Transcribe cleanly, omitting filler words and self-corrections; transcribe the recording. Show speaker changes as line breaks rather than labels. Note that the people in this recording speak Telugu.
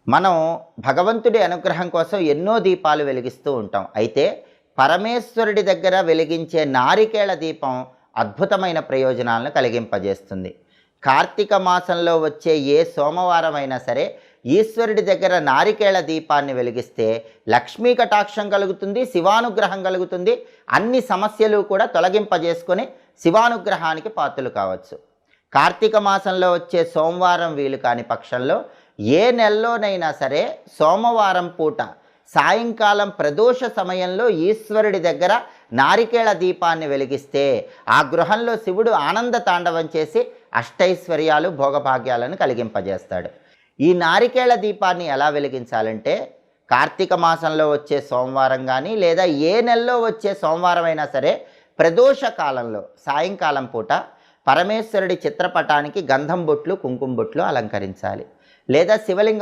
మనం భగవంతుడి అనుగ్రహం కోసం ఎన్నో దీపాలు వెలిగిస్తూ ఉంటాం. అయితే పరమేశ్వరుడి దగ్గర వెలిగించే నారికేళ దీపం అద్భుతమైన ప్రయోజనాలను కలిగింపజేస్తుంది. కార్తీక మాసంలో వచ్చే ఏ సోమవారం అయినా సరే ఈశ్వరుడి దగ్గర నారికేళ దీపాన్ని వెలిగిస్తే లక్ష్మీ కటాక్షం కలుగుతుంది, శివానుగ్రహం కలుగుతుంది. అన్ని సమస్యలు కూడా తొలగింపజేసుకొని శివానుగ్రహానికి పాత్రలు కావచ్చు. కార్తీక మాసంలో వచ్చే సోమవారం వీలు కాని పక్షంలో ఏ నెలలోనైనా సరే సోమవారం పూట సాయంకాలం ప్రదోష సమయంలో ఈశ్వరుడి దగ్గర నారికేళ దీపాన్ని వెలిగిస్తే ఆ గృహంలో శివుడు ఆనంద తాండవం చేసి అష్టైశ్వర్యాలు భోగభాగ్యాలను కలిగింపజేస్తాడు. ఈ నారికేళ దీపాన్ని ఎలా వెలిగించాలంటే కార్తీక మాసంలో వచ్చే సోమవారం కానీ లేదా ఏ నెలలో వచ్చే సోమవారం అయినా సరే ప్రదోష కాలంలో సాయంకాలం పూట పరమేశ్వరుడి చిత్రపటానికి గంధం బొట్లు కుంకుమ బొట్లు అలంకరించాలి. లేదా శివలింగం